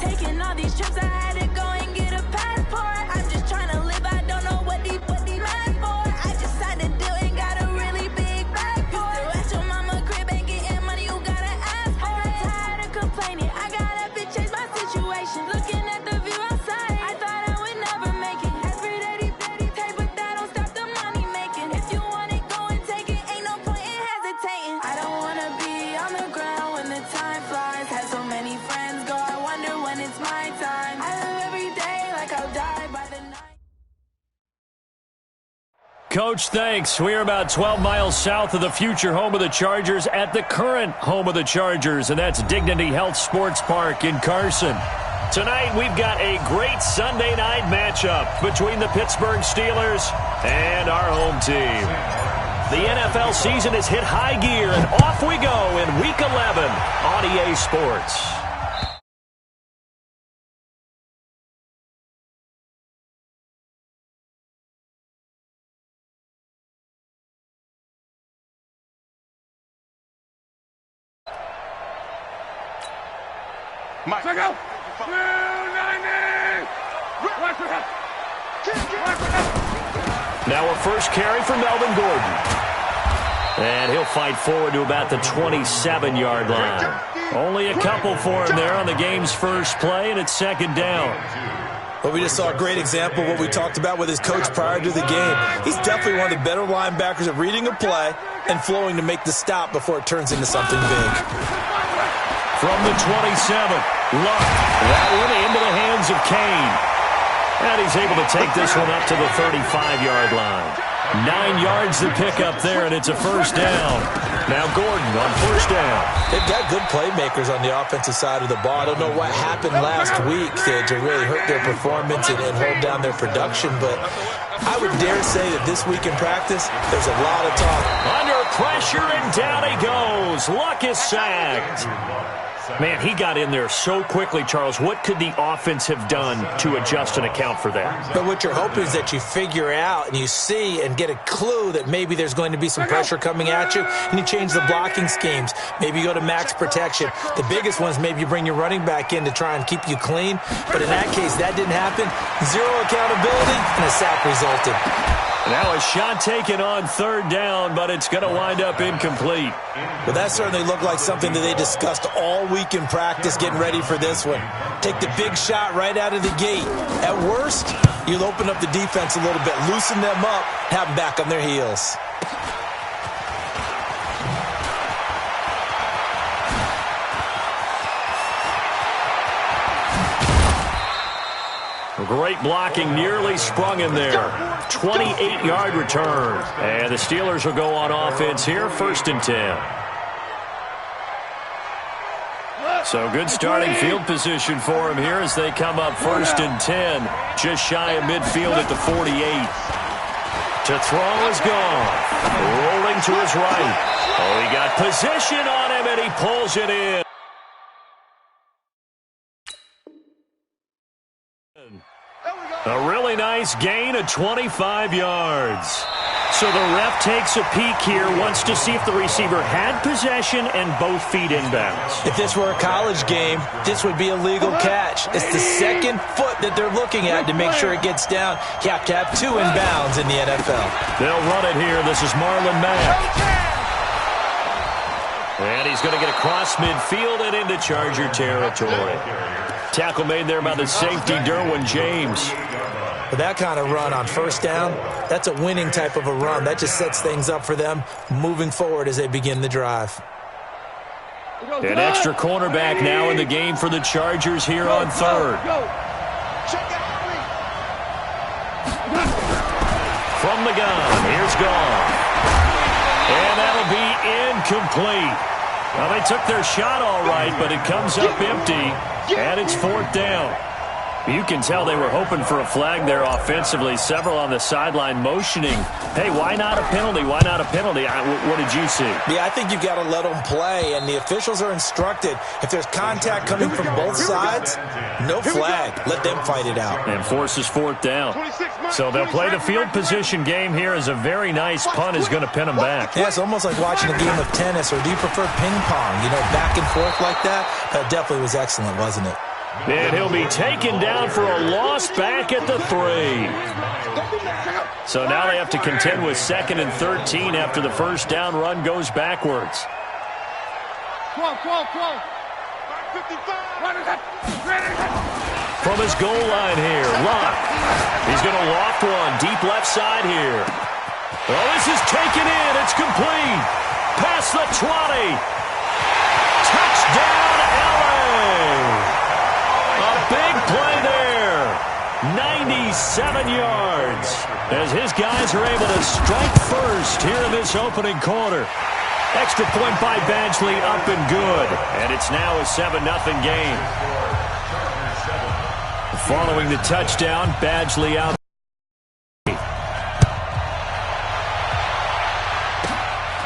Taking all these trips, I had to go and get a passport. I'm just trying to live, I don't know what these mad for. I just signed a deal and got a really big bag for it. Still at your mama crib and getting money, you gotta ask for it. Tired of complaining, I gotta bitch change my situation. Looking at the view outside, I thought I would never make it. Every day, but that don't stop the money making. If you want it, go and take it, ain't no point in hesitating. I don't wanna be on the ground when the time flies. Had so many friends go, I wonder when it's my time. I live every day like I'll die by the night. Coach, thanks. We are about 12 miles south of the future home of the Chargers at the current home of the Chargers, and that's Dignity Health Sports Park in Carson. Tonight, we've got a great Sunday night matchup between the Pittsburgh Steelers and our home team. The NFL season has hit high gear, and off we go in Week 11 on EA Sports. Now a first carry for Melvin Gordon. And he'll fight forward to about the 27-yard line. Only a couple for him there on the game's first play, and it's second down. Well, we just saw a great example of what we talked about with his coach prior to the game. He's definitely one of the better linebackers at reading a play and flowing to make the stop before it turns into something big. From the 27, Luck. That one into the hands of Kane. And he's able to take this one up to the 35-yard line. 9 yards to pick up there, and it's a first down. Now Gordon on first down. They've got good playmakers on the offensive side of the ball. I don't know what happened last week to really hurt their performance and hold down their production, but I would dare say that this week in practice, there's a lot of talk. Under pressure, and down he goes. Luck is sacked. Man, he got in there so quickly, Charles. What could the offense have done to adjust and account for that? But what you're hoping is that you figure out and you see and get a clue that maybe there's going to be some pressure coming at you, and you change the blocking schemes. Maybe you go to max protection. The biggest one is maybe you bring your running back in to try and keep you clean. But in that case, that didn't happen. Zero accountability, and a sack resulted. Now a shot taken on third down, but it's going to wind up incomplete. Well, that certainly looked like something that they discussed all week in practice getting ready for this one. Take the big shot right out of the gate. At worst, you'll open up the defense a little bit, loosen them up, have them back on their heels. Great blocking, nearly sprung in there. 28-yard return. And the Steelers will go on offense here, 1st and 10. So good starting field position for him here as they come up 1st and 10. Just shy of midfield at the 48. To throw is gone. Rolling to his right. Oh, he got position on him, and he pulls it in. A really nice gain of 25 yards. So the ref takes a peek here, wants to see if the receiver had possession and both feet inbounds. If this were a college game, this would be a legal catch. It's the second foot that they're looking at to make sure it gets down. You have to have 2 inbounds in the NFL. They'll run it here. This is Marlon Mack. And he's going to get across midfield and into Charger territory. Tackle made there by the safety, Derwin James. With that kind of run on first down, that's a winning type of a run. That just sets things up for them moving forward as they begin the drive. An extra cornerback now in the game for the Chargers here on third. From the gun, here's gone. And that'll be incomplete. Well, they took their shot all right, but it comes up empty, and it's 4th down. You can tell they were hoping for a flag there offensively. Several on the sideline motioning, hey, why not a penalty? Why not a penalty? What did you see? Yeah, I think you've got to let them play, and the officials are instructed. If there's contact coming from both sides, no flag. Let them fight it out. And forces 4th down. So they'll play the field position game here as a very nice punt is going to pin them back. Yeah, it's almost like watching a game of tennis, or do you prefer ping pong? You know, back and forth like that? That definitely was excellent, wasn't it? And he'll be taken down for a loss back at the 3. So now they have to contend with 2nd and 13 after the first down run goes backwards. From his goal line here, Locke. He's going to loft one deep left side here. Oh, this is taken in. It's complete. Past the 20. Touchdown, LA. A big play there. 97 yards as his guys are able to strike first here in this opening quarter. Extra point by Badgley up and good. And it's now a 7-0 game. Following the touchdown, Badgley out.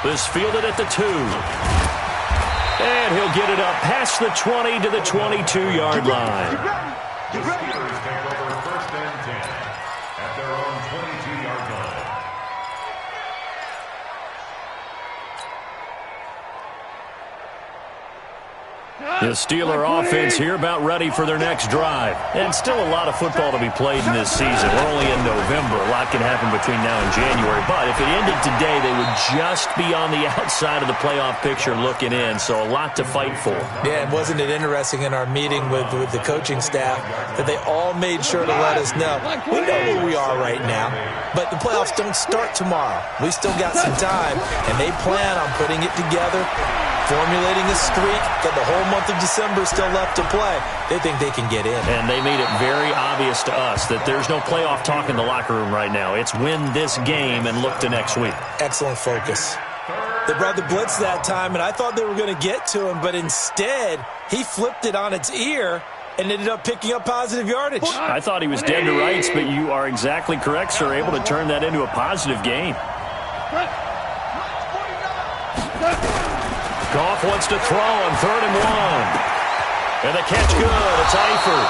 This fielded at the 2. And he'll get it up past the 20 to the 22-yard line. The Steelers take over 1st and 10 at their own 22-yard line. The Steeler offense here about ready for their next drive. And still a lot of football to be played in this season. We're only in November. A lot can happen between now and January. But if it ended today, they would just be on the outside of the playoff picture looking in. So a lot to fight for. Yeah, and wasn't it interesting in our meeting with the coaching staff that they all made sure to let us know, we know where we are right now, but the playoffs don't start tomorrow. We still got some time, and they plan on putting it together, formulating a streak, got the whole month of December still left to play. They think they can get in. And they made it very obvious to us that there's no playoff talk in the locker room right now. It's win this game and look to next week. Excellent focus. They brought the blitz that time, and I thought they were going to get to him, but instead, he flipped it on its ear and ended up picking up positive yardage. I thought he was dead to rights, but you are exactly correct, sir. Able to turn that into a positive gain. Goff wants to throw on 3rd and 1. And the catch good. It's Eifert.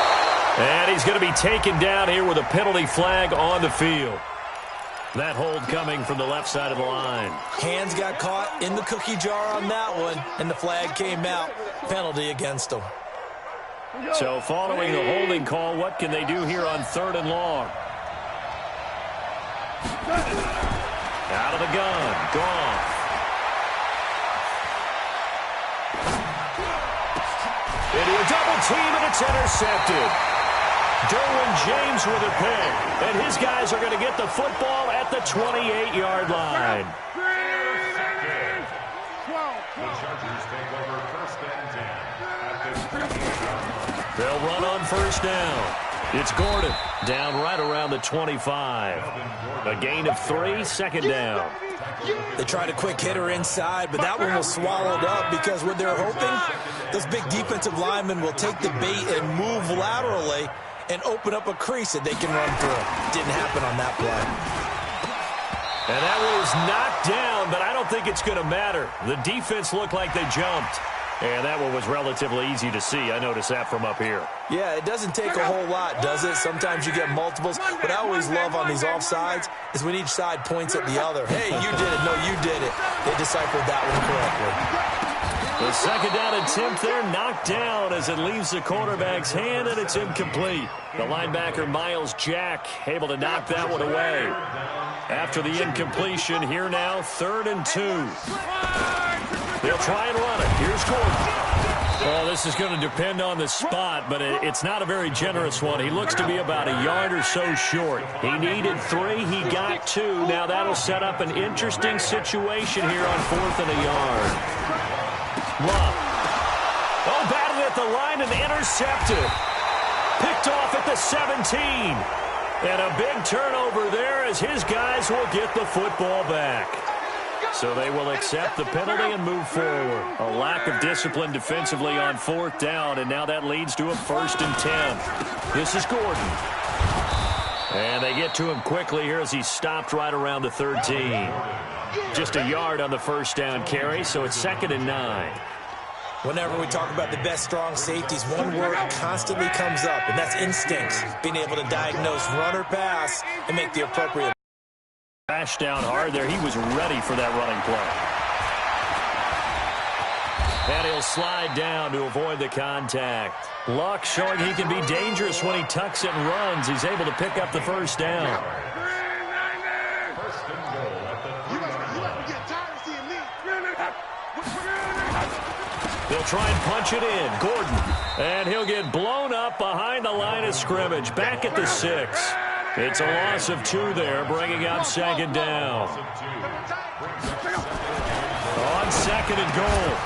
And he's going to be taken down here with a penalty flag on the field. That hold coming from the left side of the line. Hands got caught in the cookie jar on that one, and the flag came out. Penalty against him. So following the holding call, what can they do here on 3rd and long? Out of the gun. Goff. Into a double team, and it's intercepted. Derwin James with a pick. And his guys are going to get the football at the 28-yard line. The Chargers take over 1st and 10 at the 38-yard line. They'll run on 1st down. It's Gordon down right around the 25. A gain of 3, 2nd down. They tried a quick hitter inside, but that one was swallowed up because what they're hoping, those big defensive linemen will take the bait and move laterally and open up a crease that they can run through. Didn't happen on that play. And that was knocked down, but I don't think it's going to matter. The defense looked like they jumped. And that one was relatively easy to see. I noticed that from up here. Yeah, it doesn't take a whole lot, does it? Sometimes you get multiples. What I always love on these offsides is when each side points at the other. Hey, you did it. No, you did it. They deciphered that one correctly. The 2nd down attempt there knocked down as it leaves the quarterback's hand, and it's incomplete. The linebacker, Miles Jack, able to knock that one away. After the incompletion, here now, 3rd and 2. They'll try and run it. Here's Gordon. Well, this is going to depend on the spot, but it's not a very generous one. He looks to be about a yard or so short. He needed 3. He got 2. Now that'll set up an interesting situation here on 4th and a yard. Love. Oh, battled at the line and intercepted. Picked off at the 17. And a big turnover there as his guys will get the football back. So they will accept the penalty and move forward. A lack of discipline defensively on 4th down, and now that leads to a 1st and 10. This is Gordon. And they get to him quickly here as he's stopped right around the 13. Just a yard on the 1st down carry, so it's 2nd and 9. Whenever we talk about the best strong safeties, one word constantly comes up, and that's instincts. Being able to diagnose run or pass and make the appropriate. Crash down hard there. He was ready for that running play. And he'll slide down to avoid the contact. Luck showing he can be dangerous when he tucks it and runs. He's able to pick up the first down. First and goal at the 3-yard line. They'll try and punch it in. Gordon. And he'll get blown up behind the line of scrimmage. Back at the 6. It's a loss of 2 there, bringing up second down. On second and goal.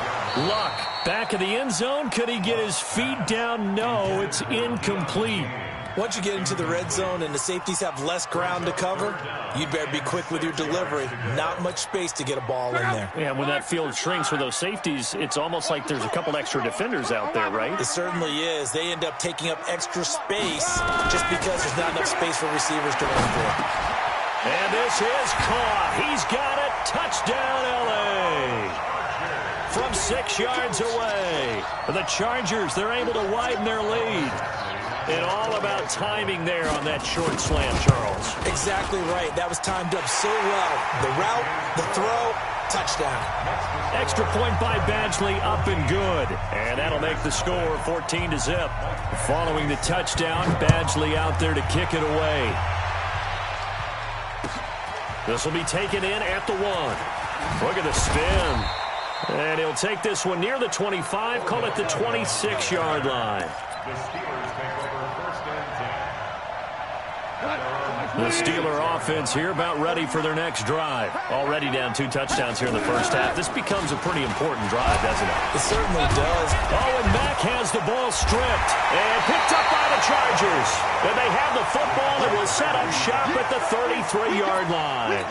Luck back in the end zone. Could he get his feet down? No, it's incomplete. Once you get into the red zone and the safeties have less ground to cover, you'd better be quick with your delivery. Not much space to get a ball in there. Yeah, when that field shrinks with those safeties, it's almost like there's a couple extra defenders out there, right? It certainly is. They end up taking up extra space just because there's not enough space for receivers to run for. And this is caught. He's got it. Touchdown, L.A. From 6 yards away. The Chargers, they're able to widen their lead. And all about timing there on that short slant, Charles. Exactly right. That was timed up so well. The route, the throw, touchdown. Extra point by Badgley, up and good. And that'll make the score 14-0. Following the touchdown, Badgley out there to kick it away. This will be taken in at the 1. Look at the spin. And he'll take this one near the 25, call it the 26-yard line. The Steelers take over first and 10. The Steeler offense here about ready for their next drive. Already down 2 touchdowns here in the first half. This becomes a pretty important drive, doesn't it? It certainly does. Oh, and Mack has the ball stripped and picked up by the Chargers. And they have the football and will set up shop at the 33-yard line.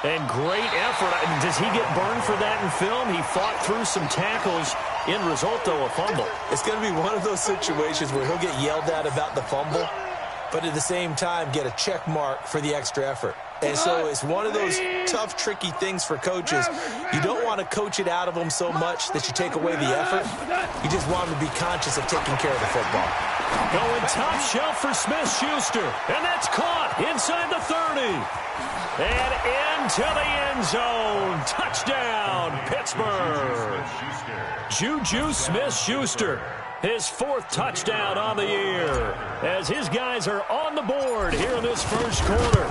And great effort. Does he get burned for that in film? He fought through some tackles. End result, though, a fumble. It's going to be one of those situations where he'll get yelled at about the fumble, but at the same time get a check mark for the extra effort. And so it's one of those tough, tricky things for coaches. You don't want to coach it out of them so much that you take away the effort. You just want them to be conscious of taking care of the football. Going top shelf for Smith-Schuster. And that's caught inside the 30. And into the end zone. Touchdown, Pittsburgh. Juju Smith-Schuster. His 4th touchdown on the year. As his guys are on the board here in this first quarter.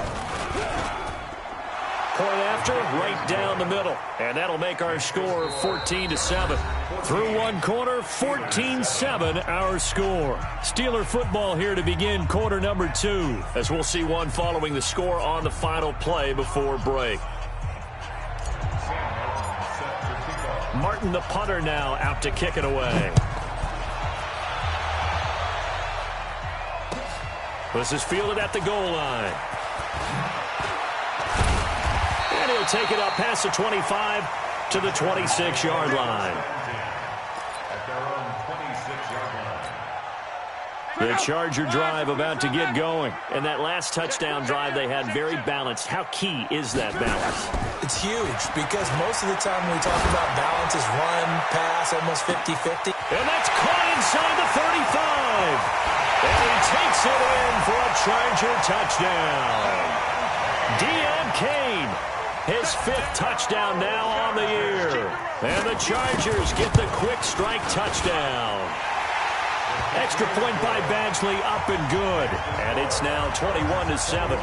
Point after, right down the middle. And that'll make our score 14-7. Through one quarter, 14-7 our score. Steeler football here to begin quarter number 2. As we'll see one following the score on the final play before break. Martin, the punter, now out to kick it away. This is fielded at the goal line. And he'll take it up past the 25 to the 26-yard line. At their own 26-yard line. The Charger drive about to get going. And that last touchdown drive they had very balanced. How key is that balance? It's huge because most of the time when we talk about balance is run, pass, almost 50-50. And that's caught inside the 35. And he takes it in for a Charger touchdown. Deon Cain, his 5th touchdown now on the year. And the Chargers get the quick strike touchdown. Extra point by Badgley, up and good. And it's now 21-7.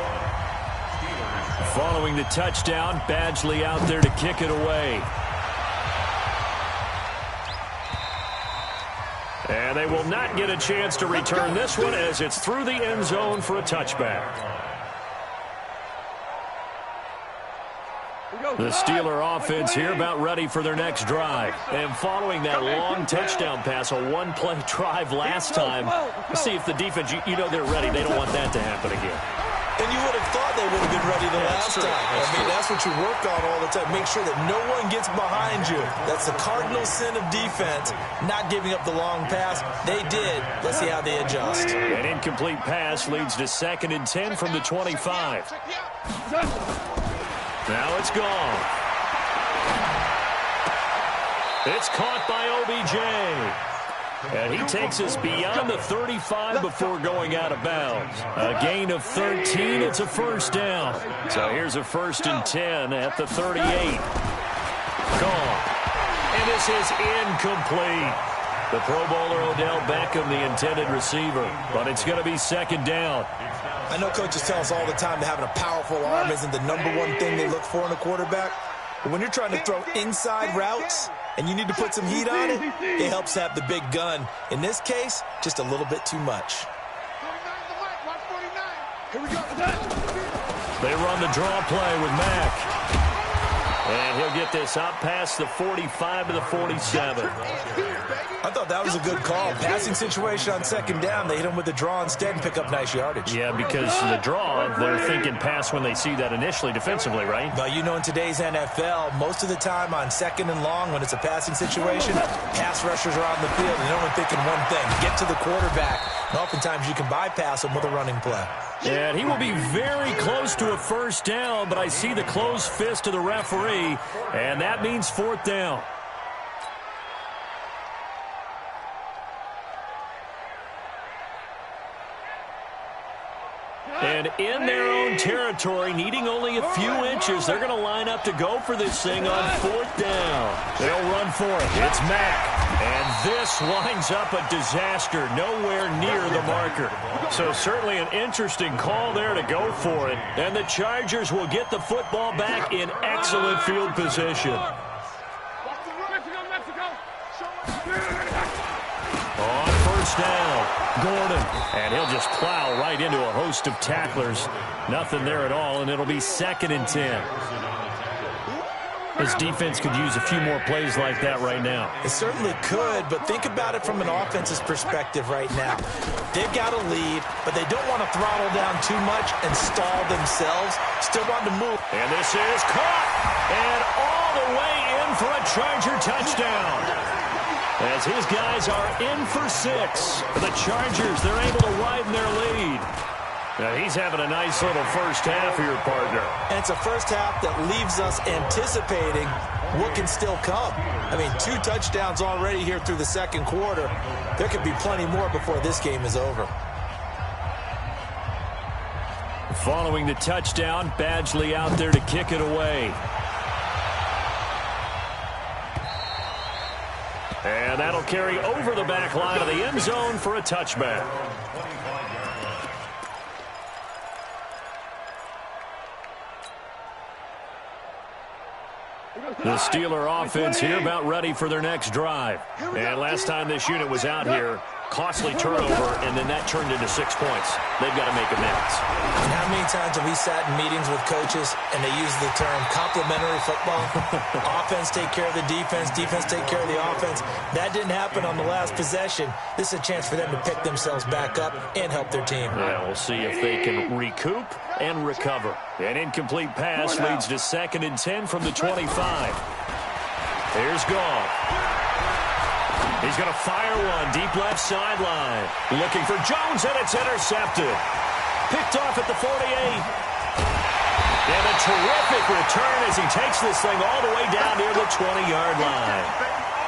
Following the touchdown, Badgley out there to kick it away. And they will not get a chance to return this one as it's through the end zone for a touchback. The Steeler offense here about ready for their next drive. And following that long touchdown pass, a one-play drive last time, let's see if the defense, you know they're ready. They don't want that to happen again. And you would have thought they would have been ready the last time. That's what you work on all the time. Make sure that no one gets behind you. That's the cardinal sin of defense, not giving up the long pass. They did. Let's see how they adjust. An incomplete pass leads to 2nd and 10 from the 25. Now it's gone. It's caught by OBJ. And he takes us beyond the 35 before going out of bounds. A gain of 13. It's a first down. So here's a 1st and 10 at the 38. Gone. And this is incomplete. The Pro Bowler Odell Beckham, the intended receiver. But it's going to be second down. I know coaches tell us all the time that having a powerful arm isn't the number one thing they look for in a quarterback. But when you're trying to throw inside routes and you need to put some heat on it, it helps have the big gun. In this case, just a little bit too much. They run the draw play with Mack. And he'll get this up past the 45 to the 47. I thought that was a good call. Passing situation on second down. They hit him with the draw instead and pick up nice yardage. Yeah, because the draw, they're thinking pass when they see that initially defensively, right? But you know, in today's NFL, most of the time on second and long, when it's a passing situation, pass rushers are on the field and they're only thinking one thing, get to the quarterback. And oftentimes you can bypass them with a running play. And he will be very close to a first down, but I see the closed fist of the referee, and that means fourth down. And in their own territory, needing only a few inches, they're going to line up to go for this thing on fourth down. They'll run for it. It's Mack. And this winds up a disaster, nowhere near the marker. So certainly an interesting call there to go for it. And the Chargers will get the football back in excellent field position. On first down, Gordon. And he'll just plow right into a host of tacklers. Nothing there at all, and it'll be 2nd and 10. His defense could use a few more plays like that right now. It certainly could, but think about it from an offense's perspective right now. They've got a lead, but they don't want to throttle down too much and stall themselves. Still want to move. And this is caught. And all the way in for a Charger touchdown. As his guys are in for 6. For the Chargers, they're able to widen their lead. Now, he's having a nice little first half here, partner. And it's a first half that leaves us anticipating what can still come. I mean, 2 touchdowns already here through the second quarter. There could be plenty more before this game is over. Following the touchdown, Badgley out there to kick it away. And that'll carry over the back line of the end zone for a touchback. The Steeler offense here about ready for their next drive. And last time this unit was out here, costly turnover, and then that turned into 6 points. They've got to make amends. And how many times have we sat in meetings with coaches and they use the term complementary football? Offense take care of the defense, defense take care of the offense. That didn't happen on the last possession. This is a chance for them to pick themselves back up and help their team. Yeah, we'll see if they can recoup and recover. An incomplete pass leads to 2nd and 10 from the 25. Here's Goff. He's going to fire one deep left sideline. Looking for Jones, and it's intercepted. Picked off at the 48. And a terrific return as he takes this thing all the way down near the 20-yard line.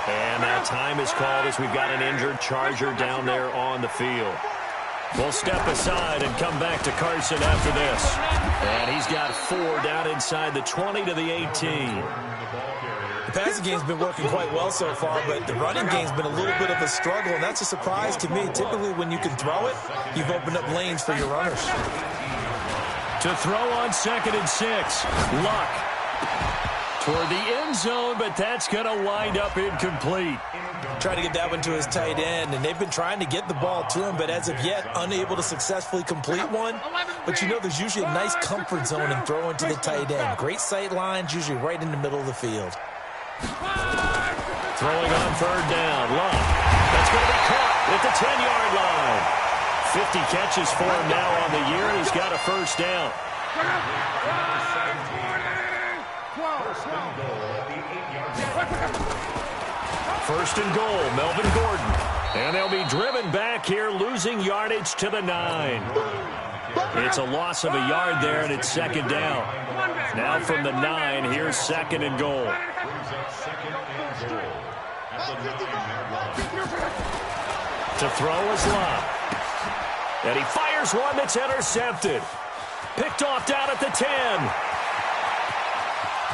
And that time is called as we've got an injured Charger down there on the field. We'll step aside and come back to Carson after this. And he's got 4 down inside the 20 to the 18. The passing game's been working quite well so far, but the running game's been a little bit of a struggle, and that's a surprise to me. Typically, when you can throw it, you've opened up lanes for your runners. To throw on 2nd and 6. Luck toward the end zone, but that's going to wind up incomplete. Trying to get that one to his tight end, and they've been trying to get the ball to him, but as of yet, unable to successfully complete one. But you know, there's usually a nice comfort zone in throwing to the tight end. Great sight lines, usually right in the middle of the field. Throwing on 3rd down. Luck. That's going to be caught at the 10-yard line. 50 catches for him now on the year, and he's got a first down. First and goal, Melvin Gordon. And they'll be driven back here, losing yardage to the 9. It's a loss of a yard there, and it's 2nd down. Now from the 9, here's 2nd and goal. To throw is Luck. And he fires one that's intercepted. Picked off down at the 10.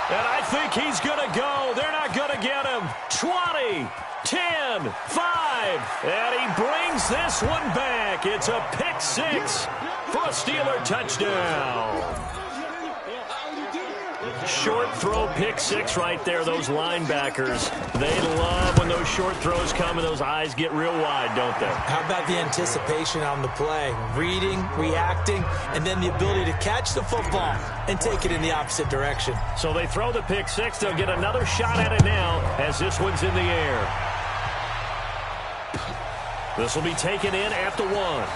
And I think he's going to go. They're not going to get him. 20, 10, 5. And he brings this one back. It's a pick six for a Steeler touchdown. Short throw pick six right there, those linebackers. They love when those short throws come and those eyes get real wide, don't they? How about the anticipation on the play? Reading, reacting, and then the ability to catch the football and take it in the opposite direction. So they throw the pick six. They'll get another shot at it now as this one's in the air. This will be taken in at the 1.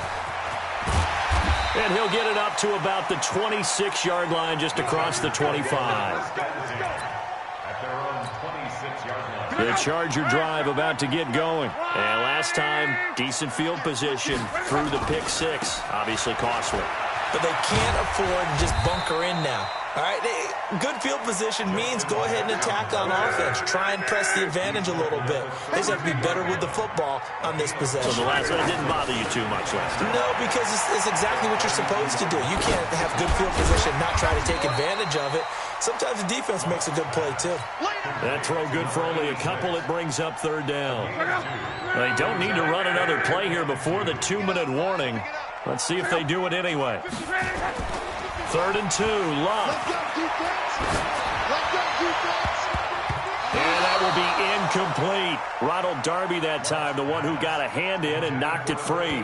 And he'll get it up to about the 26-yard line, just across the 25. The Charger drive about to get going. And last time, decent field position through the pick six. Obviously costly. But they can't afford to just bunker in now. All right, good field position means go ahead and attack on offense. Try and press the advantage a little bit. They just have to be better with the football on this possession. So the last one didn't bother you too much last time? No, because it's exactly what you're supposed to do. You can't have good field position, not try to take advantage of it. Sometimes the defense makes a good play, too. That throw good for only a couple. It brings up third down. They don't need to run another play here before the 2-minute warning. Let's see if they do it anyway. 3rd and 2, Love. And that will be incomplete. Ronald Darby that time, the one who got a hand in and knocked it free.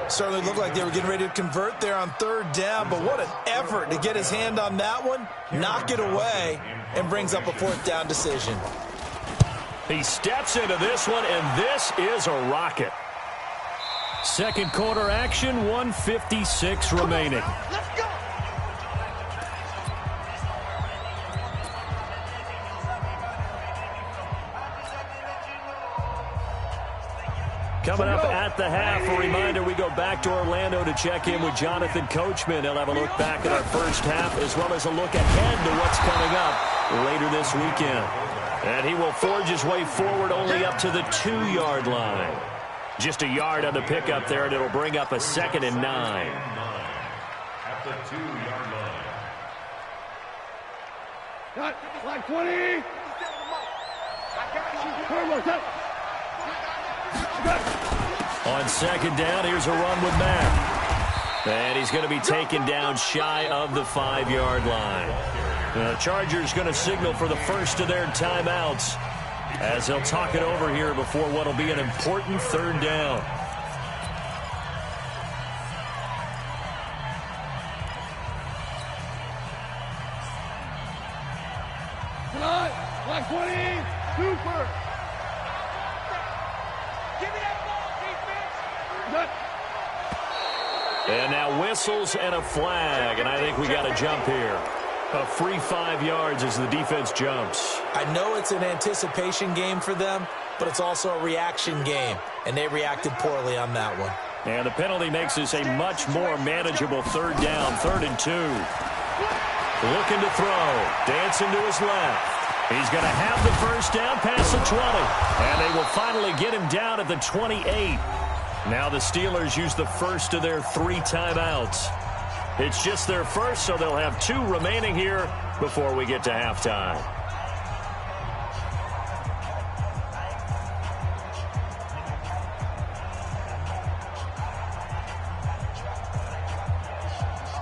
Certainly looked like they were getting ready to convert there on 3rd down, but what an effort to get his hand on that one, knock it away, and brings up a 4th down decision. He steps into this one, and this is a rocket. Second quarter action, 1:56 remaining. Let's go. Coming up at the half, a reminder, we go back to Orlando to check in with Jonathan Coachman. He'll have a look back at our first half as well as a look ahead to what's coming up later this weekend. And he will forge his way forward only up to the 2-yard line. Just a yard on the pickup there, and it'll bring up a 2nd and 9. At the 2-yard line. Got line 20. I got you. On 2nd down, here's a run with Mack. And he's going to be taken down shy of the 5-yard line. The Chargers going to signal for the first of their timeouts as they'll talk it over here before what will be an important 3rd down. Line 20. Super. Give me that ball, defense. And now whistles and a flag, and I think we got a jump here. A free 5 yards as the defense jumps. I know it's an anticipation game for them, but it's also a reaction game, and they reacted poorly on that one. And the penalty makes this a much more manageable 3rd down, 3rd and 2. Looking to throw, dancing to his left. He's going to have the first down past the 20, and they will finally get him down at the 28. Now the Steelers use the first of their 3 timeouts. It's just their first, so they'll have 2 remaining here before we get to halftime.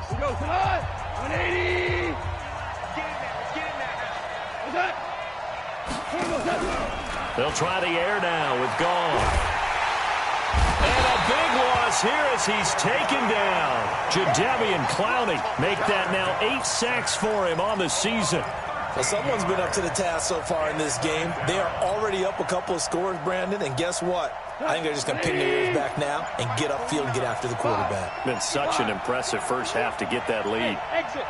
We go tonight. 180. Get in there. What's that? They'll try the air now with Goff. And a big loss here as he's taken down. Jadeveon Clowney make that now 8 sacks for him on the season. Well, someone's been up to the task so far in this game. They are already up a couple of scores, Brandon, and guess what? I think they're just going to pin their ears back now and get upfield and get after the quarterback. Been such an impressive first half to get that lead. Exit.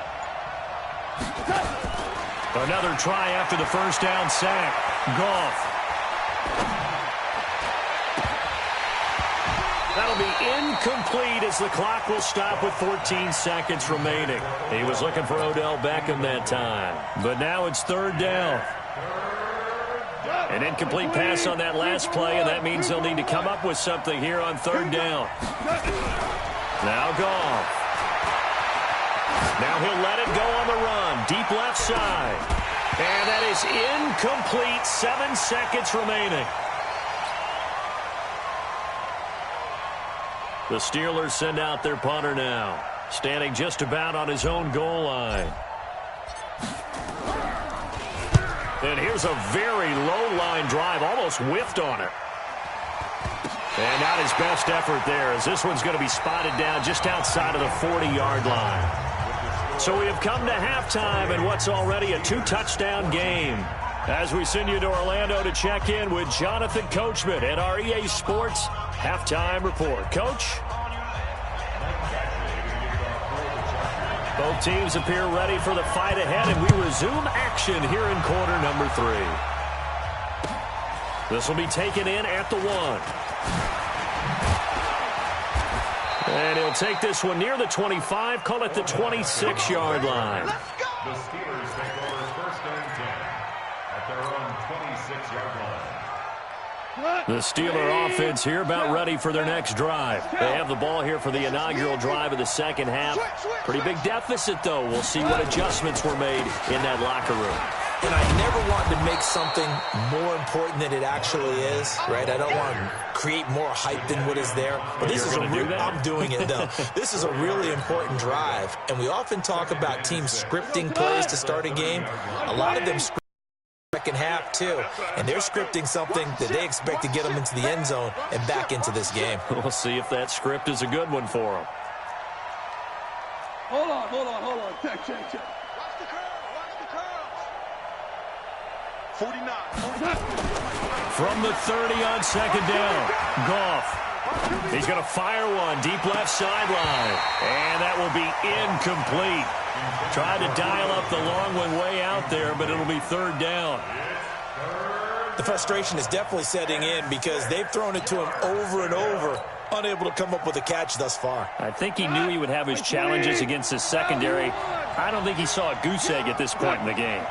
Another try after the first down sack. Goff. That'll be incomplete as the clock will stop with 14 seconds remaining. He was looking for Odell Beckham that time. But now it's 3rd down. An incomplete pass on that last play, and that means they'll need to come up with something here on 3rd down. Now Goff. Now he'll let it go on the run. Deep left side. And that is incomplete. 7 seconds remaining. The Steelers send out their punter now, standing just about on his own goal line. And here's a very low line drive, almost whiffed on it. And not his best effort there, as this one's going to be spotted down just outside of the 40-yard line. So we have come to halftime in what's already a 2-touchdown game. As we send you to Orlando to check in with Jonathan Coachman at our EA Sports Halftime Report. Coach? Both teams appear ready for the fight ahead, and we resume action here in quarter number 3. This will be taken in at the 1. And he'll take this one near the 25, call it the 26-yard line. The Steelers take over first and 10 at their own 26-yard line. The Steeler offense here about ready for their next drive. They have the ball here for the inaugural drive of the second half. Pretty big deficit, though. We'll see what adjustments were made in that locker room. And I never want to make something more important than it actually is, right? I don't want to create more hype than what is there. But this is I'm doing it, though. This is a really important drive. And we often talk about teams scripting plays to start a game. A lot of them script second half, too. And they're scripting something that they expect to get them into the end zone and back into this game. We'll see if that script is a good one for them. Hold on. Check. Watch the curl. 49. From the 30 on second down, Goff. He's going to fire one deep left sideline. And that will be incomplete. Tried to dial up the long one way out there, but it'll be third down. The frustration is definitely setting in because they've thrown it to him over and over, unable to come up with a catch thus far. I think he knew he would have his challenges against his secondary. I don't think he saw a goose egg at this point in the game.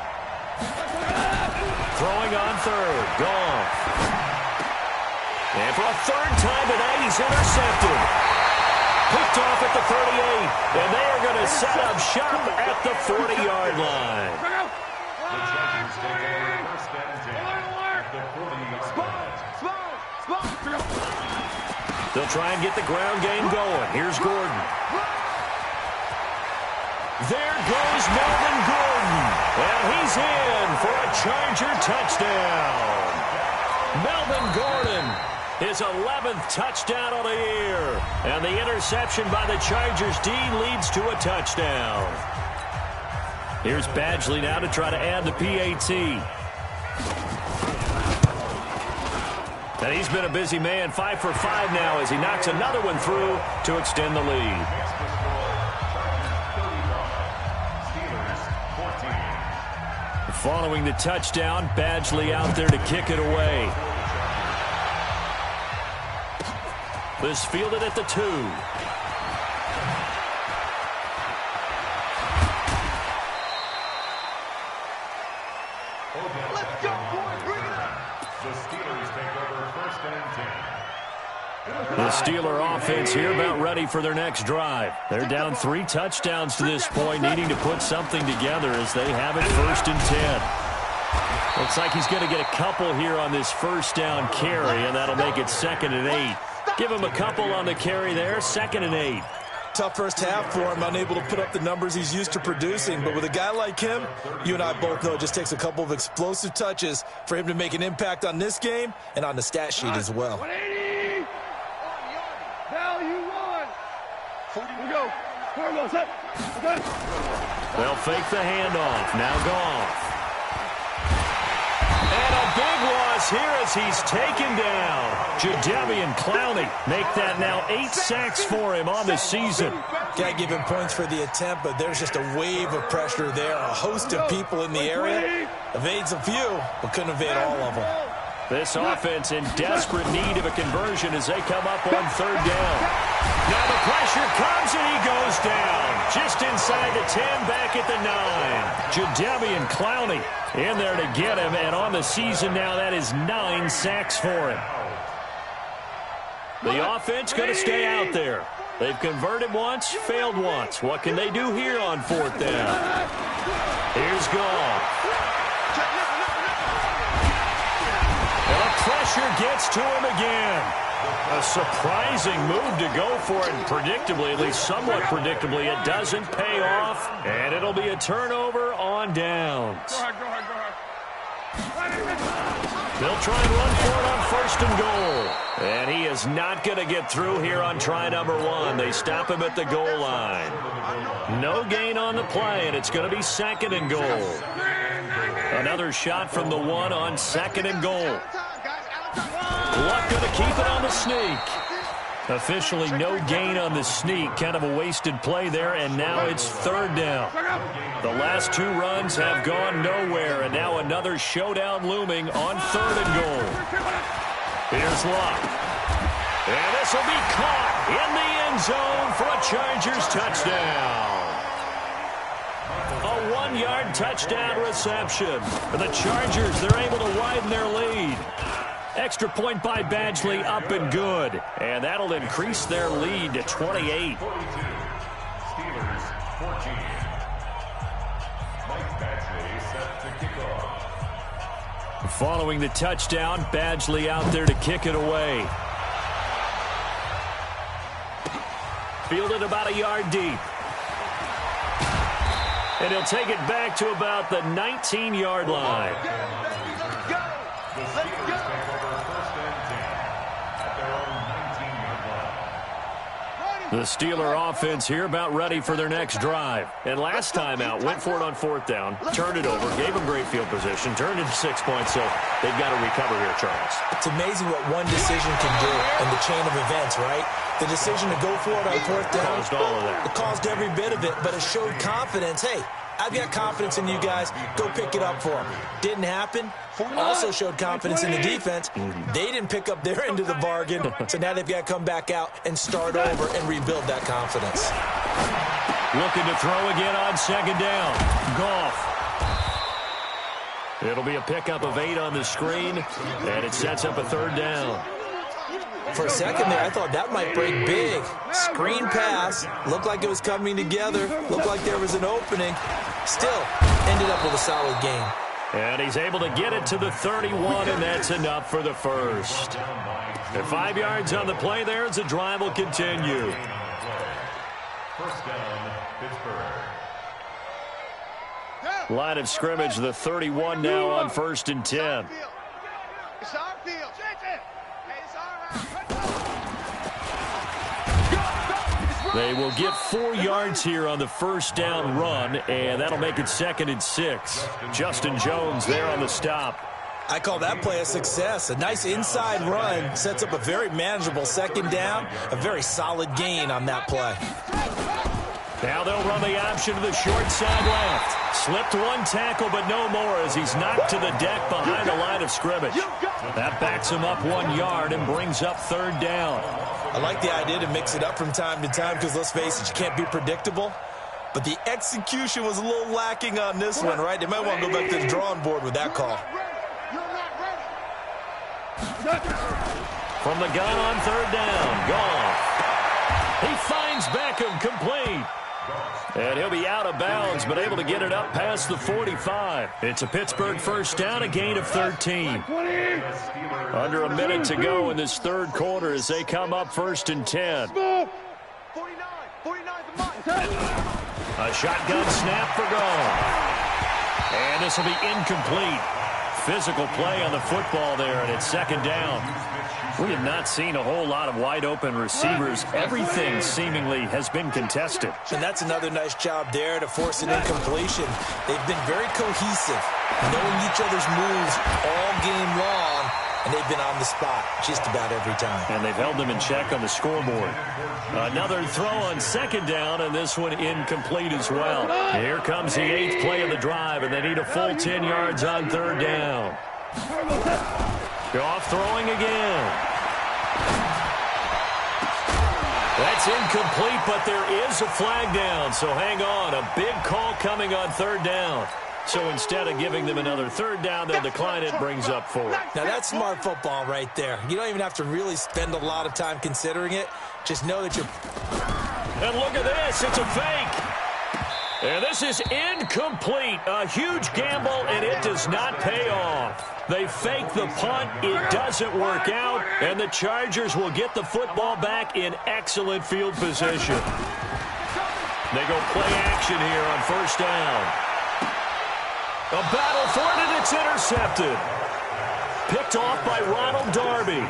Throwing on third, Goff. And for a third time tonight, he's intercepted. Picked off at the 38, and they are going to set up shop at the 40-yard line. The Chargers take over first and 10 at the 40-yard line. They'll try and get the ground game going. Here's Gordon. There goes Melvin Gordon. And he's in for a Charger touchdown. Melvin Gordon, his 11th touchdown of the year. And the interception by the Chargers D leads to a touchdown. Here's Badgley now to try to add the PAT. And he's been a busy man, 5 for 5 now as he knocks another one through to extend the lead. Following the touchdown, Badgley out there to kick it away. This fielded at the 2. Let's go, boys. Bring it up. The Steelers take over first and 10. The Steeler offense here about ready for their next drive. They're down 3 touchdowns to this point, needing to put something together as they have it first and 10. Looks like he's going to get a couple here on this first down carry, and that'll make it second and 8. Give him a couple on the carry there, second and 8. Tough first half for him, unable to put up the numbers he's used to producing. But with a guy like him, you and I both know it just takes a couple of explosive touches for him to make an impact on this game and on the stat sheet as well. 180. Value 1. 40 to go. Here we go, set. Okay. They'll fake the handoff. Now Goff. And a big loss here as he's taken down. Jadeveon Clowney make that now 8 sacks for him on the season. Got to give him points for the attempt, but there's just a wave of pressure there. A host of people in the area. Evades a few, but couldn't evade all of them. This offense in desperate need of a conversion as they come up on third down. Now the pressure comes and he goes down. Just inside the 10, back at the 9. Jadeveon Clowney in there to get him, and on the season now that is 9 sacks for him. The offense going to stay out there. They've converted once, failed once. What can they do here on fourth down? Here's Goff. pressure gets to him again. A surprising move to go for it, and predictably, at least somewhat predictably, it doesn't pay off, and it'll be a turnover on downs. Go ahead. They'll try and run for it on first and goal. And he is not going to get through here on try number 1. They stop him at the goal line. No gain on the play, and it's going to be second and goal. Another shot from the 1 on second and goal. Luck going to keep it on the sneak. Officially no gain on the sneak. Kind of a wasted play there, and now it's third down. The last 2 runs have gone nowhere, and now another showdown looming on third and goal. Here's Luck. And this will be caught in the end zone for a Chargers touchdown. A 1-yard touchdown reception. For the Chargers, they're able to widen their lead. Extra point by Badgley, up and good. And that'll increase their lead to 28. 42. Steelers 14. Mike Badgley set to kick off. Following the touchdown, Badgley out there to kick it away. Fielded about a yard deep. And he'll take it back to about the 19-yard line. The Steeler offense here about ready for their next drive. And last time out, went for it on fourth down, turned it over, gave them great field position, turned into 6 points, so they've got to recover here, Charles. It's amazing what one decision can do in the chain of events, right? The decision to go for it on fourth down. Caused all of that. It caused every bit of it, but it showed confidence. Hey, I've got confidence in you guys. Go pick it up for them. Didn't happen. Also showed confidence in the defense. They didn't pick up their end of the bargain, so now they've got to come back out and start over and rebuild that confidence. Looking to throw again on second down. Goff. It'll be a pickup of 8 on the screen, and it sets up a third down. For a second there, I thought that might break big. Screen pass. Looked like it was coming together. Looked like there was an opening. Still, ended up with a solid gain. And he's able to get it to the 31, and that's enough for the first. And 5 yards on the play there as the drive will continue. First down, Pittsburgh. Line of scrimmage, the 31 now on first and 10. It's our field. It's our They will get 4 yards here on the first down run, and that'll make it second and 6. Justin Jones there on the stop. I call that play a success. A nice inside run sets up a very manageable second down. A very solid gain on that play. Now they'll run the option to the short side left. Slipped 1 tackle, but no more as he's knocked to the deck behind the line of scrimmage. That backs him up 1 yard and brings up third down. I like the idea to mix it up from time to time because, let's face it, you can't be predictable. But the execution was a little lacking on this one, right? They might want to go back to the drawing board with that call. From the gun on third down, Goff. He finds Beckham complete. And he'll be out of bounds, but able to get it up past the 45. It's a Pittsburgh first down, a gain of 13. Under a minute to go in this third quarter as they come up first and 10. A shotgun snap for Goff. And this will be incomplete. Physical play on the football there, and it's second down. We have not seen a whole lot of wide-open receivers. Everything seemingly has been contested. And that's another nice job there to force an incompletion. They've been very cohesive, knowing each other's moves all game long, and they've been on the spot just about every time. And they've held them in check on the scoreboard. Another throw on second down, and this one incomplete as well. Here comes the 8th play of the drive, and they need a full 10 yards on third down. Goff throwing again. That's incomplete, but there is a flag down, so hang on. A big call coming on third down. So instead of giving them another third down, they'll decline it, brings up 4. Now, that's smart football right there. You don't even have to really spend a lot of time considering it. Just know that you're... And look at this. It's a fake. And this is incomplete. A huge gamble, and it does not pay off. They fake the punt. It doesn't work out, and the Chargers will get the football back in excellent field position. They go play action here on first down. A battle for it, and it's intercepted. Picked off by Ronald Darby.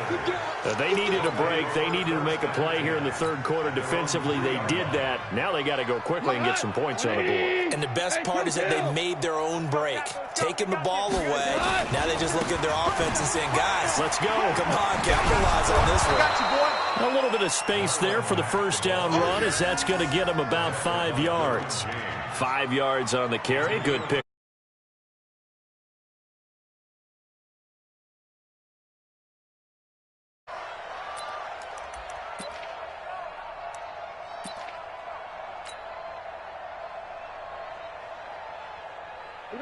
They needed a break. They needed to make a play here in the third quarter. Defensively, they did that. Now they got to go quickly and get some points on the board. And the best part is that they made their own break. Taking the ball away. Now they just look at their offense and saying, guys, let's go. Come on, capitalize on this one. A little bit of space there for the first down run, as that's going to get them about 5 yards. 5 yards on the carry. Good pick.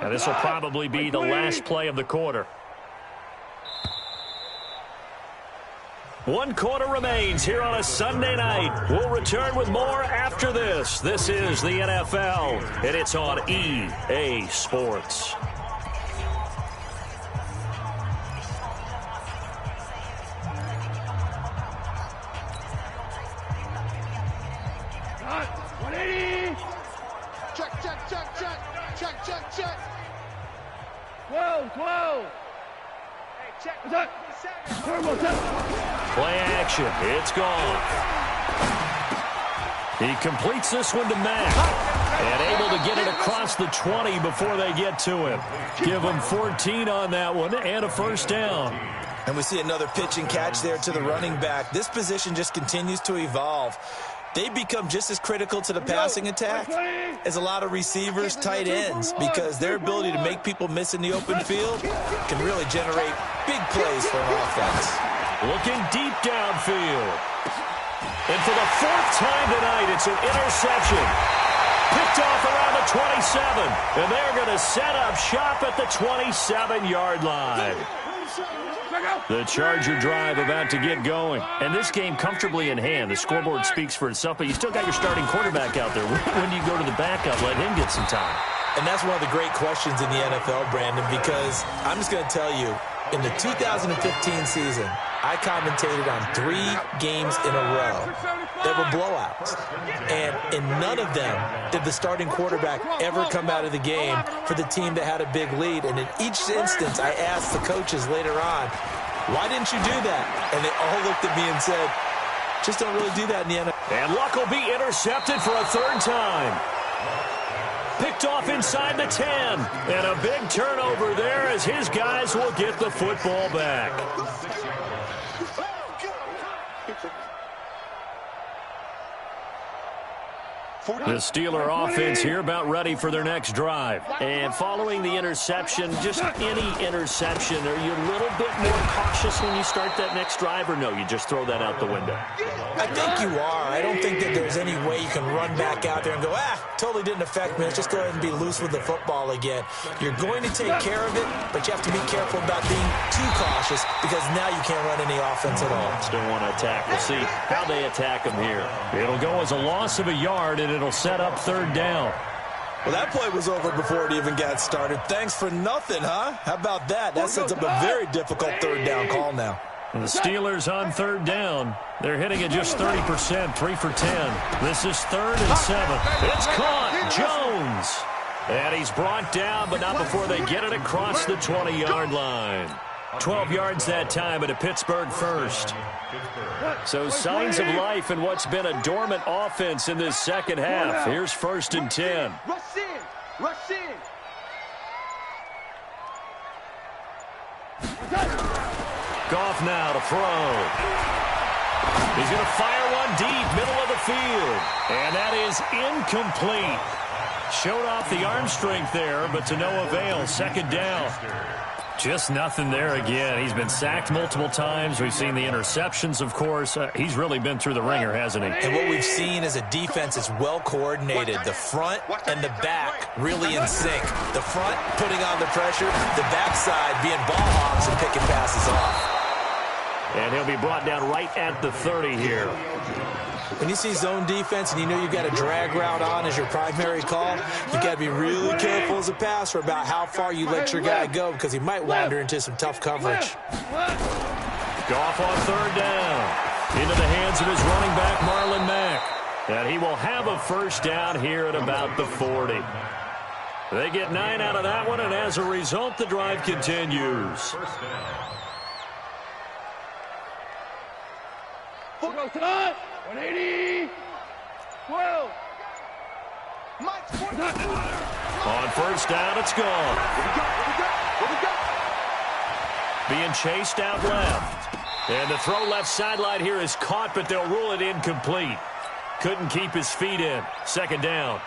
Now, this will probably be the last play of the quarter. 1 quarter remains here on a Sunday night. We'll return with more after this. This is the NFL, and it's on EA Sports. Check. 12. Hey, check. Play action. It's gone. He completes this one to Mack. And able to get it across the 20 before they get to him. Give him 14 on that one and a first down. And we see another pitch and catch there to the running back. This position just continues to evolve. They become just as critical to the passing attack as a lot of receivers, tight ends, because their ability to make people miss in the open field can really generate big plays for an offense. Looking deep downfield. And for the 4th time tonight, it's an interception. Picked off around the 27. And they're going to set up shop at the 27-yard line. The Charger drive about to get going. And this game comfortably in hand. The scoreboard speaks for itself, but you still got your starting quarterback out there. When do you go to the backup, let him get some time? And that's one of the great questions in the NFL, Brandon, because I'm just going to tell you, in the 2015 season, I commentated on 3 games in a row that were blowouts. And in none of them did the starting quarterback ever come out of the game for the team that had a big lead. And in each instance, I asked the coaches later on, why didn't you do that? And they all looked at me and said, just don't really do that in the NFL. And Luck will be intercepted for a 3rd time. Picked off inside the 10. And a big turnover there as his guys will get the football back. The Steeler offense here about ready for their next drive. And following the interception, just any interception, are you a little bit more cautious when you start that next drive, or no, you just throw that out the window? I think you are. I don't think that there's any way you can run back out there and go, totally didn't affect me. Let's just go ahead and be loose with the football again. You're going to take care of it, but you have to be careful about being too cautious because now you can't run any offense at all. Still want to attack. We'll see how they attack him here. It'll go as a loss of a yard, and it'll set up 3rd down. Well, that play was over before it even got started. Thanks for nothing, huh? How about that? That sets up a very difficult 3rd down call now. And the Steelers on 3rd down. They're hitting at just 30%, 3 for 10. This is 3rd and 7. It's caught. Jones. And he's brought down, but not before they get it across the 20-yard line. 12 yards that time at a Pittsburgh first. So signs of life in what's been a dormant offense in this second half. Here's 1st and 10. Rush in. Goff now to throw. He's going to fire one deep, middle of the field. And that is incomplete. Showed off the arm strength there, but to no avail. 2nd down. Just nothing there again. He's been sacked multiple times. We've seen the interceptions, of course. He's really been through the ringer, hasn't he? And what we've seen is a defense that's well coordinated. The front and the back really in sync. The front putting on the pressure, the backside being ball hogs and picking passes off. And he'll be brought down right at the 30 here. When you see zone defense and you know you've got a drag route on as your primary call, you got to be really careful as a passer about how far you let your guy go because he might wander into some tough coverage. Goff on third down. Into the hands of his running back, Marlon Mack. And he will have a first down here at about the 40. They get 9 out of that one, and as a result, the drive continues. 180. 12. On first down, it's gone. Being chased out left. And the throw left sideline here is caught, but they'll rule it incomplete. Couldn't keep his feet in. Second down.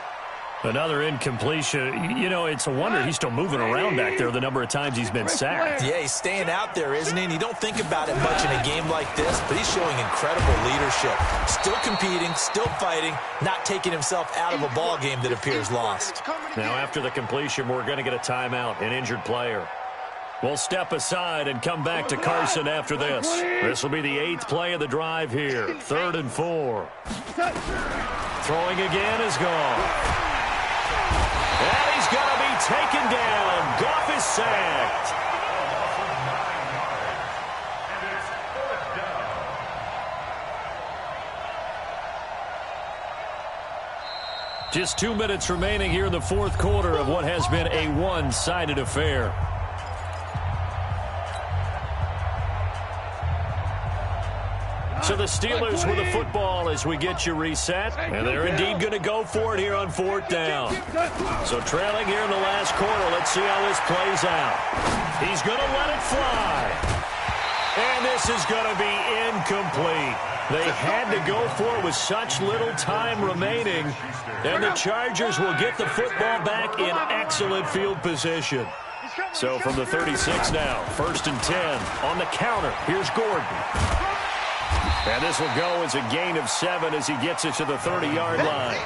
Another incompletion. You know, it's a wonder he's still moving around back there the number of times he's been sacked. Yeah, he's staying out there, isn't he? And you don't think about it much in a game like this, but he's showing incredible leadership. Still competing, still fighting, not taking himself out of a ball game that appears lost. Now, after the completion, we're going to get a timeout, an injured player. We'll step aside and come back to Carson after this. This will be the 8th play of the drive here. 3rd and 4. Throwing again is gone. And he's going to be taken down. Goff is sacked. Just 2 minutes remaining here in the 4th quarter of what has been a one-sided affair. So the Steelers with the football as we get you reset. And they're indeed going to go for it here on 4th down. So trailing here in the last quarter. Let's see how this plays out. He's going to let it fly. And this is going to be incomplete. They had to go for it with such little time remaining. And the Chargers will get the football back in excellent field position. So from the 36 now, 1st and 10 on the counter. Here's Gordon. And this will go as a gain of 7 as he gets it to the 30-yard line.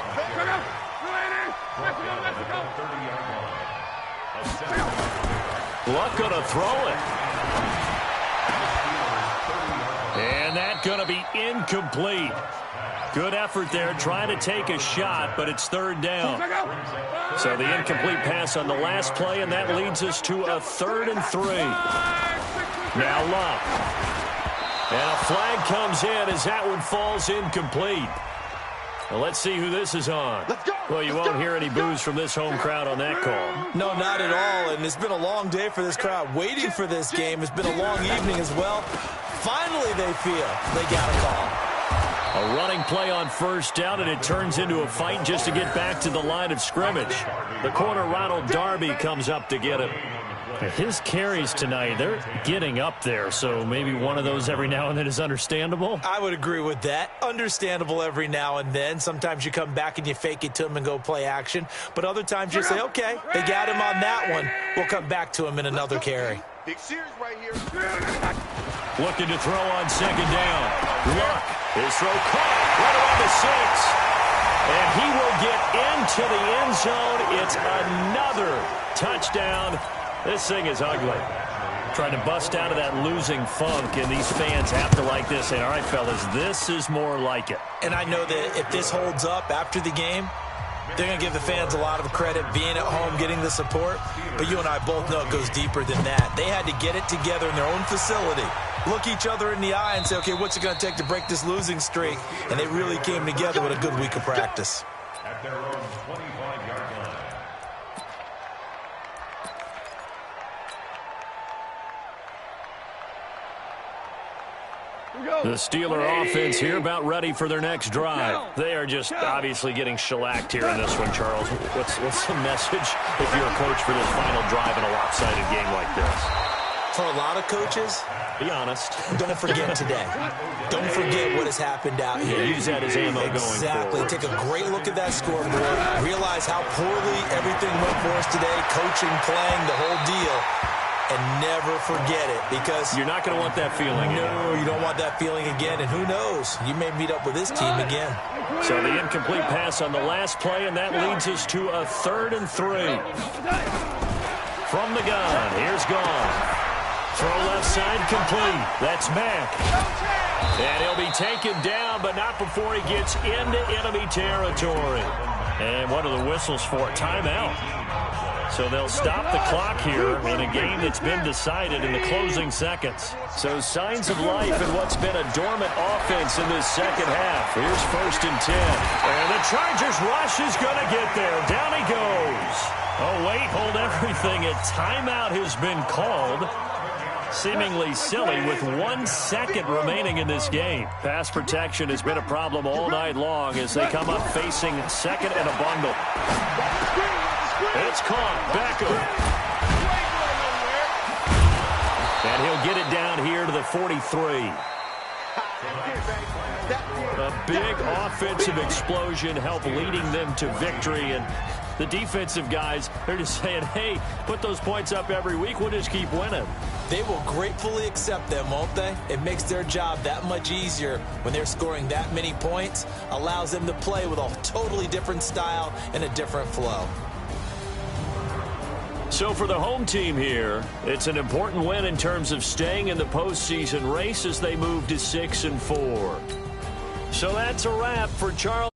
Luck going to throw it. And that going to be incomplete. Good effort there, trying to take a shot, but it's 3rd down. So the incomplete pass on the last play, and that leads us to a 3rd and 3. Now Luck. And a flag comes in as that one falls incomplete. Well, let's see who this is on. Well, you won't hear any boos from this home crowd on that call. No, not at all. And it's been a long day for this crowd waiting for this game. It's been a long evening as well. Finally, they feel they got a call. A running play on first down, and it turns into a fight just to get back to the line of scrimmage. The corner, Ronald Darby, comes up to get it. His carries tonight, they're getting up there, so maybe one of those every now and then is understandable. I would agree with that. Understandable every now and then. Sometimes you come back and you fake it to him and go play action. But other times you say, okay, they got him on that one. We'll come back to him in another carry. Big series right here. Looking to throw on 2nd down. Luck. His throw caught right around the 6. And he will get into the end zone. It's another touchdown. This thing is ugly. Trying to bust out of that losing funk, and these fans have to like this. Say, all right, fellas, this is more like it. And I know that if this holds up after the game, they're going to give the fans a lot of credit being at home, getting the support. But you and I both know it goes deeper than that. They had to get it together in their own facility, look each other in the eye and say, okay, what's it going to take to break this losing streak? And they really came together with a good week of practice. At their own 25-yard line. The Steeler offense here about ready for their next drive. They are just obviously getting shellacked here in this one, Charles. What's the message if you're a coach for this final drive in a lopsided game like this? For a lot of coaches, be honest. Don't forget today. Don't forget what has happened out here. Use that as ammo going Exactly. forward. Take a great look at that scoreboard. Realize how poorly everything went for us today. Coaching, playing, the whole deal. And never forget it, because you're not going to want that feeling. No, you don't want that feeling again. And who knows? You may meet up with this team again. So the incomplete pass on the last play, and that leads us to a 3rd and 3. From the gun, here's Goff. Throw left side complete. That's Mack. And he'll be taken down, but not before he gets into enemy territory. And what are the whistles for? Timeout. So they'll stop the clock here in a game that's been decided in the closing seconds. So signs of life in what's been a dormant offense in this second half. Here's 1st and 10. And the Chargers rush is going to get there. Down he goes. Oh, wait, hold everything. A timeout has been called. Seemingly silly with 1 second remaining in this game. Pass protection has been a problem all night long as they come up facing second and a bundle. It's caught. Beckham. And he'll get it down here to the 43. A big offensive explosion helped leading them to victory. And the defensive guys, they're just saying, hey, put those points up every week. We'll just keep winning. They will gratefully accept them, won't they? It makes their job that much easier when they're scoring that many points. Allows them to play with a totally different style and a different flow. So for the home team here, it's an important win in terms of staying in the postseason race as they move to 6-4. So that's a wrap for Charles.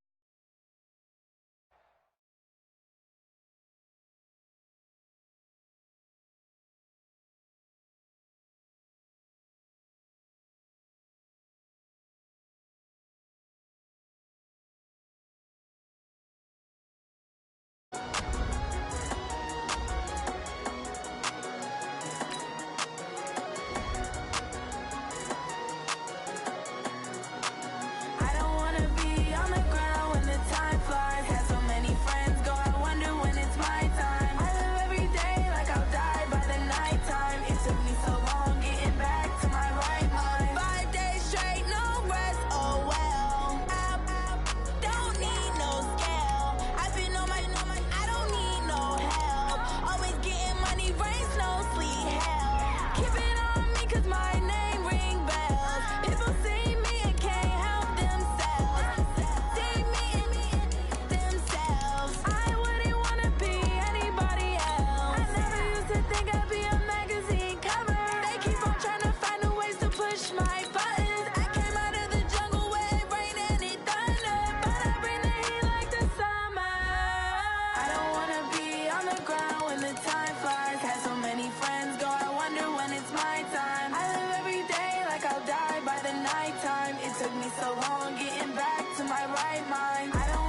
Took me so long getting back to my right mind. I don't